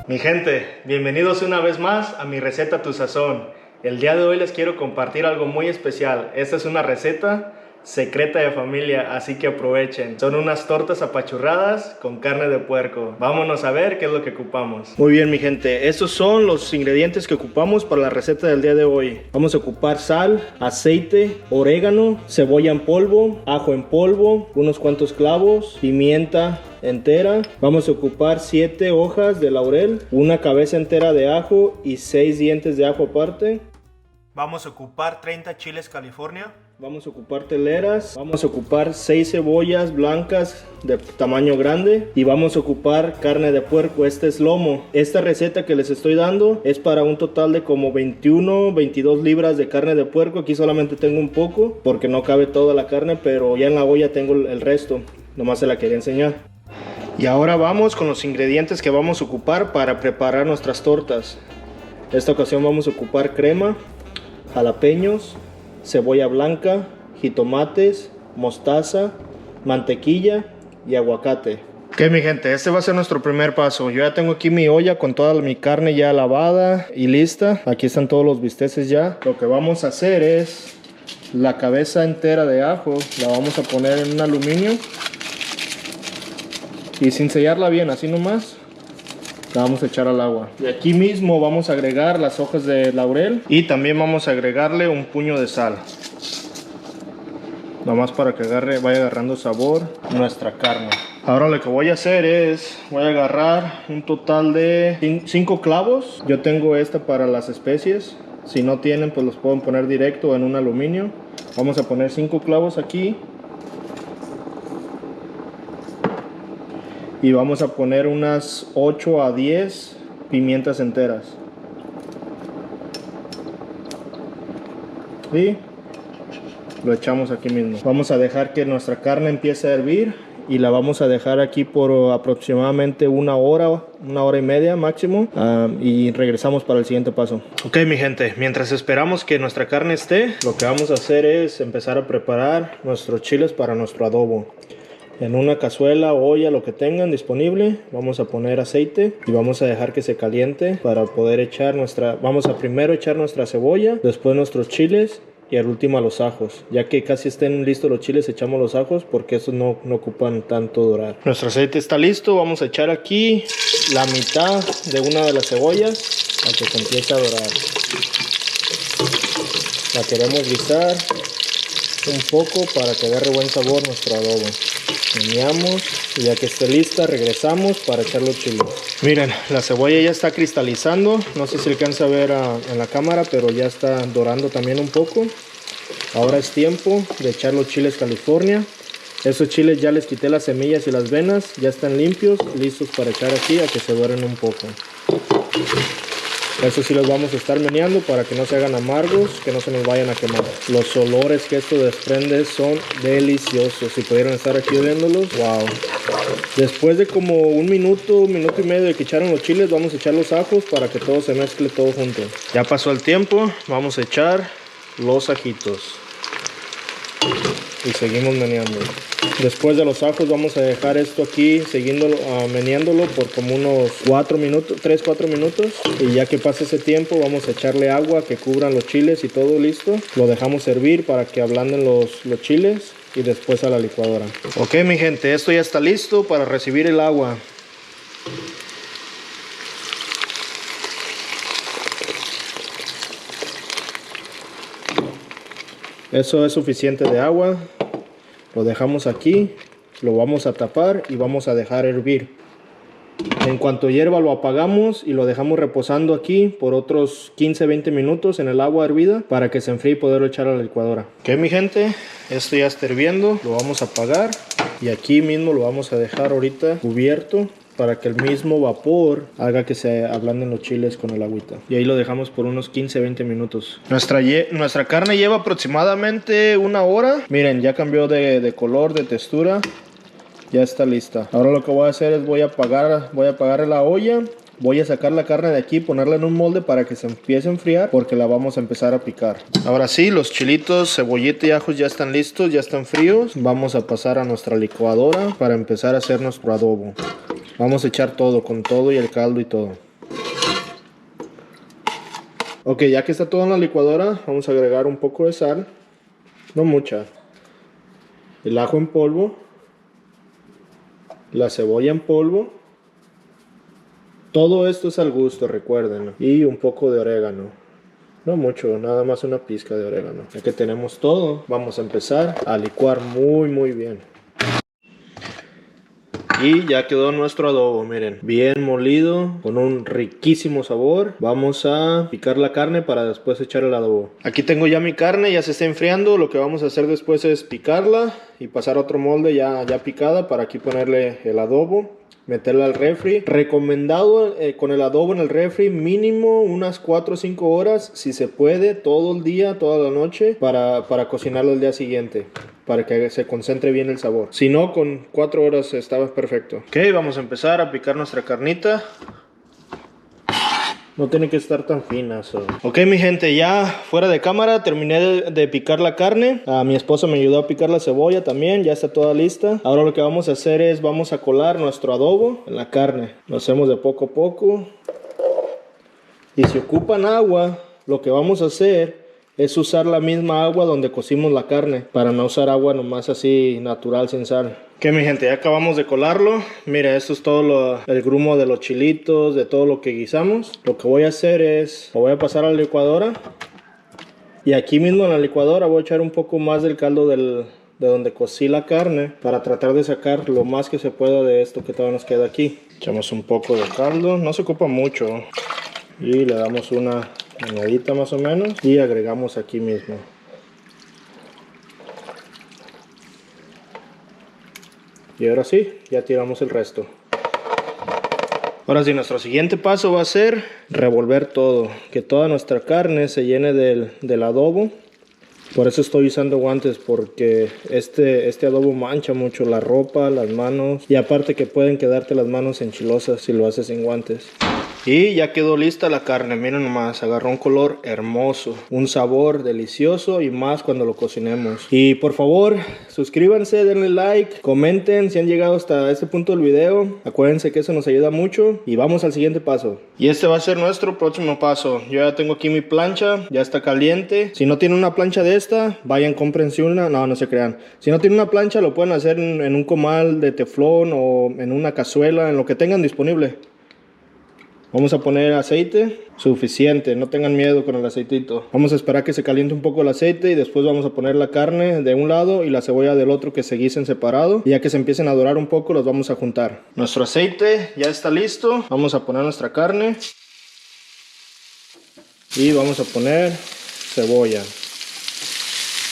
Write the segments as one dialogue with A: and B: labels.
A: Mi gente, bienvenidos una vez más a mi receta Tu Sazón. El día de hoy les quiero compartir algo muy especial. Esta es una receta secreta de familia, así que aprovechen. Son unas tortas apachurradas con carne de puerco. Vámonos a ver qué es lo que ocupamos. Muy bien, mi gente, estos son los ingredientes que ocupamos para la receta del día de hoy. Vamos a ocupar sal, aceite, orégano, cebolla en polvo, ajo en polvo, unos cuantos clavos, pimienta entera. Vamos a ocupar 7 hojas de laurel, una cabeza entera de ajo y 6 dientes de ajo aparte. Vamos a ocupar 30 chiles California. Vamos a ocupar teleras. Vamos a ocupar 6 cebollas blancas de tamaño grande. Y vamos a ocupar carne de puerco. Este es lomo. Esta receta que les estoy dando es para un total de como 21-22 libras de carne de puerco. Aquí solamente tengo un poco porque no cabe toda la carne, pero ya en la olla tengo el resto. Nomás se la quería enseñar. Y ahora vamos con los ingredientes que vamos a ocupar para preparar nuestras tortas. Esta ocasión vamos a ocupar crema, jalapeños, cebolla blanca, jitomates, mostaza, mantequilla y aguacate. Ok, mi gente, este va a ser nuestro primer paso. Yo ya tengo aquí mi olla con toda mi carne ya lavada y lista. Aquí están todos los bisteces ya. Lo que vamos a hacer es la cabeza entera de ajo. La vamos a poner en un aluminio y sin sellarla bien, así nomás la vamos a echar al agua. Y aquí mismo vamos a agregar las hojas de laurel y también vamos a agregarle un puño de sal, nomás para que vaya agarrando sabor nuestra carne. Ahora lo que voy a hacer es, voy a agarrar un total de 5 clavos. Yo tengo esta para las especies. Si no tienen, pues los pueden poner directo en un aluminio. Vamos a poner 5 clavos aquí. Y vamos a poner unas 8 a 10 pimientas enteras. Y lo echamos aquí mismo. Vamos a dejar que nuestra carne empiece a hervir. Y la vamos a dejar aquí por aproximadamente una hora y media máximo. Y regresamos para el siguiente paso. Ok, mi gente, mientras esperamos que nuestra carne esté, lo que vamos a hacer es empezar a preparar nuestros chiles para nuestro adobo. En una cazuela o olla, lo que tengan disponible, vamos a poner aceite y vamos a dejar que se caliente para poder echar vamos a primero echar nuestra cebolla, después nuestros chiles y al último los ajos. Ya que casi estén listos los chiles, echamos los ajos porque esos no ocupan tanto dorar. Nuestro aceite está listo, vamos a echar aquí la mitad de una de las cebollas a que se empiece a dorar. La queremos guisar un poco para que agarre buen sabor nuestro adobo. Meneamos y ya que esté lista regresamos para echar los chiles. Miren, la cebolla ya está cristalizando. No sé si alcanza a ver en la cámara, pero ya está dorando también un poco. Ahora es tiempo de echar los chiles California. Esos chiles ya les quité las semillas y las venas. Ya están limpios, listos para echar aquí a que se doren un poco. Eso sí los vamos a estar meneando para que no se hagan amargos, que no se nos vayan a quemar. Los olores que esto desprende son deliciosos. Si pudieran estar aquí oliéndolos, wow. Después de como un minuto y medio de que echaron los chiles, vamos a echar los ajos para que todo se mezcle todo junto. Ya pasó el tiempo, vamos a echar los ajitos. Y seguimos meneando. Después de los ajos vamos a dejar esto aquí meneándolo por como unos 3-4 minutos. Y ya que pase ese tiempo vamos a echarle agua que cubran los chiles y todo listo. Lo dejamos hervir para que ablanden los chiles y después a la licuadora. Ok, mi gente, esto ya está listo para recibir el agua. Eso es suficiente de agua. Lo dejamos aquí, lo vamos a tapar y vamos a dejar hervir. En cuanto hierva lo apagamos y lo dejamos reposando aquí por otros 15-20 minutos en el agua hervida para que se enfríe y poderlo echar a la licuadora. Ok, mi gente, esto ya está hirviendo, lo vamos a apagar y aquí mismo lo vamos a dejar ahorita cubierto para que el mismo vapor haga que se ablanden los chiles con el agüita. Y ahí lo dejamos por unos 15-20 minutos. Nuestra carne lleva aproximadamente una hora. Miren, ya cambió de color, de textura. Ya está lista. Ahora lo que voy a hacer es voy a apagar la olla. Voy a sacar la carne de aquí, ponerla en un molde para que se empiece a enfriar, porque la vamos a empezar a picar. Ahora sí, los chilitos, cebollita y ajos ya están listos, ya están fríos. Vamos a pasar a nuestra licuadora para empezar a hacer nuestro adobo. Vamos a echar todo, con todo y el caldo y todo. Ok, ya que está todo en la licuadora, vamos a agregar un poco de sal, no mucha, el ajo en polvo, la cebolla en polvo, todo esto es al gusto, recuerden, y un poco de orégano, no mucho, nada más una pizca de orégano. Ya que tenemos todo, vamos a empezar a licuar muy bien. Y ya quedó nuestro adobo, miren, bien molido, con un riquísimo sabor. Vamos a picar la carne para después echar el adobo. Aquí tengo ya mi carne, ya se está enfriando. Lo que vamos a hacer después es picarla y pasar a otro molde ya picada para aquí ponerle el adobo. Meterla al refri. Recomendado con el adobo en el refri mínimo unas 4 o 5 horas, si se puede, todo el día, toda la noche, para cocinarlo el día siguiente, para que se concentre bien el sabor. Si no, con 4 horas estaba perfecto. Ok, vamos a empezar a picar nuestra carnita. No tiene que estar tan fina. Ok, mi gente, ya fuera de cámara terminé de picar la carne. Mi esposa me ayudó a picar la cebolla también. Ya está toda lista. Ahora lo que vamos a hacer es vamos a colar nuestro adobo en la carne. Lo hacemos de poco a poco. Y si ocupan agua, lo que vamos a hacer es usar la misma agua donde cocimos la carne, para no usar agua nomás así natural sin sal. Ok, mi gente, ya acabamos de colarlo. Mira, esto es todo el grumo de los chilitos, de todo lo que guisamos. Lo que voy a hacer es, lo voy a pasar a la licuadora. Y aquí mismo en la licuadora voy a echar un poco más del caldo de donde cocí la carne, para tratar de sacar lo más que se pueda de esto que todavía nos queda aquí. Echamos un poco de caldo, no se ocupa mucho. Y le damos una añadita más o menos y agregamos aquí mismo. Y ahora sí, ya tiramos el resto. Ahora sí, nuestro siguiente paso va a ser revolver todo, que toda nuestra carne se llene del adobo. Por eso estoy usando guantes, porque este adobo mancha mucho la ropa, las manos, y aparte que pueden quedarte las manos enchilosas si lo haces sin guantes. Y ya quedó lista la carne, miren nomás, agarró un color hermoso, un sabor delicioso, y más cuando lo cocinemos. Y por favor, suscríbanse, denle like, comenten si han llegado hasta este punto del video. Acuérdense que eso nos ayuda mucho. Y vamos al siguiente paso. Y este va a ser nuestro próximo paso. Yo ya tengo aquí mi plancha, ya está caliente. Si no tienen una plancha de esta, vayan, cómprense una. No se crean. Si no tienen una plancha, lo pueden hacer en un comal de teflón o en una cazuela, en lo que tengan disponible. Vamos a poner aceite suficiente, no tengan miedo con el aceitito. Vamos a esperar que se caliente un poco el aceite y después vamos a poner la carne de un lado y la cebolla del otro, que se guisen separado. Y ya que se empiecen a dorar un poco, los vamos a juntar. Nuestro aceite ya está listo. Vamos a poner nuestra carne y vamos a poner cebolla.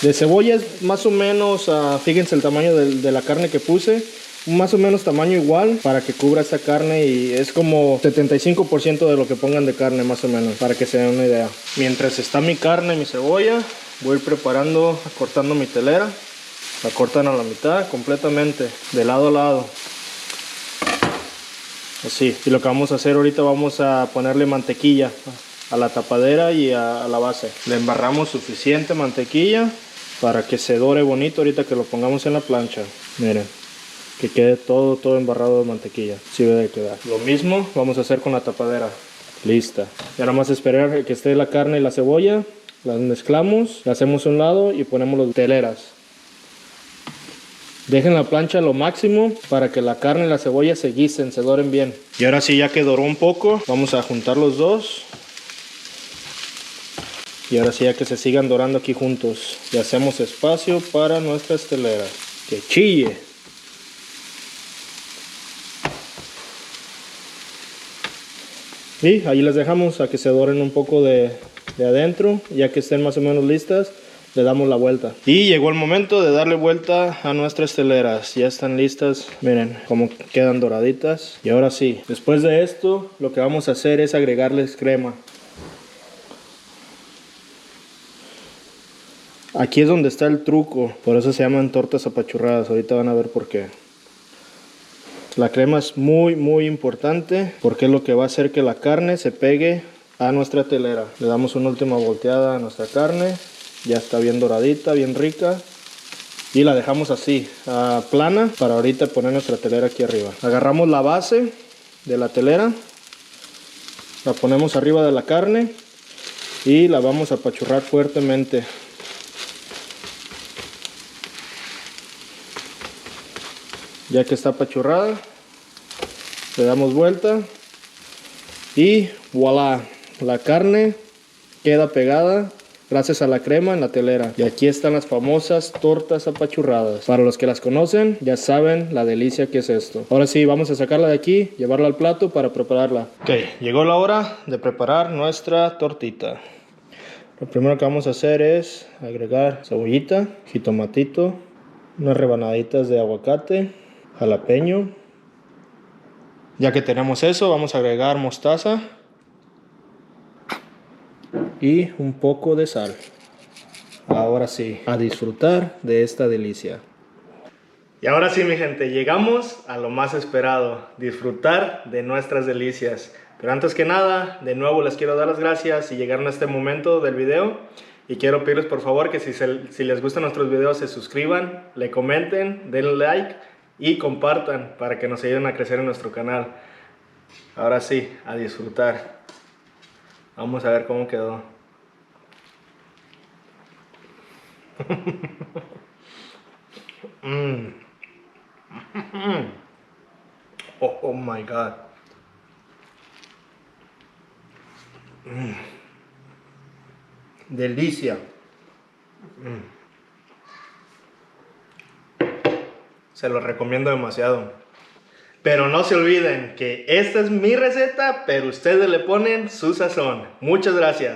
A: De cebolla es más o menos, fíjense el tamaño de la carne que puse. Más o menos tamaño igual, para que cubra esta carne, y es como 75% de lo que pongan de carne más o menos, para que se den una idea. Mientras está mi carne y mi cebolla, voy a ir preparando, cortando mi telera. La cortan a la mitad completamente, de lado a lado, así. Y lo que vamos a hacer ahorita, vamos a ponerle mantequilla a la tapadera y a la base. Le embarramos suficiente mantequilla para que se dore bonito ahorita que lo pongamos en la plancha. Miren, que quede todo embarrado de mantequilla. Sí debe quedar. Lo mismo vamos a hacer con la tapadera. Lista. Y ahora más esperar que esté la carne y la cebolla. Las mezclamos, la hacemos a un lado y ponemos las teleras. Dejen la plancha lo máximo para que la carne y la cebolla se guisen, se doren bien. Y ahora sí, ya que doró un poco, vamos a juntar los dos. Y ahora sí, ya que se sigan dorando aquí juntos. Y hacemos espacio para nuestras teleras. ¡Que chille! Y ahí las dejamos a que se doren un poco de adentro. Ya que estén más o menos listas, le damos la vuelta. Y llegó el momento de darle vuelta a nuestras teleras. Ya están listas, miren cómo quedan doraditas. Y ahora sí, después de esto, lo que vamos a hacer es agregarles crema. Aquí es donde está el truco, por eso se llaman tortas apachurradas. Ahorita van a ver por qué. La crema es muy importante, porque es lo que va a hacer que la carne se pegue a nuestra telera. Le damos una última volteada a nuestra carne. Ya está bien doradita, bien rica. Y la dejamos así, plana, para ahorita poner nuestra telera aquí arriba. Agarramos la base de la telera, la ponemos arriba de la carne y la vamos a apachurrar fuertemente. Ya que está apachurrada, le damos vuelta y voilà, la carne queda pegada gracias a la crema en la telera. Y aquí están las famosas tortas apachurradas. Para los que las conocen, ya saben la delicia que es esto. Ahora sí, vamos a sacarla de aquí, llevarla al plato para prepararla. Ok, llegó la hora de preparar nuestra tortita. Lo primero que vamos a hacer es agregar cebollita, jitomatito, unas rebanaditas de aguacate, jalapeño. Ya que tenemos eso, vamos a agregar mostaza y un poco de sal. Ahora sí, a disfrutar de esta delicia. Y ahora sí, mi gente, llegamos a lo más esperado, disfrutar de nuestras delicias. Pero antes que nada, de nuevo les quiero dar las gracias si llegaron a este momento del video. Y quiero pedirles por favor que si les gustan nuestros videos se suscriban, le comenten, denle like y compartan para que nos ayuden a crecer en nuestro canal. Ahora sí, a disfrutar. Vamos a ver cómo quedó. Oh my god. Delicia. Se lo recomiendo demasiado. Pero no se olviden que esta es mi receta, pero ustedes le ponen su sazón. Muchas gracias.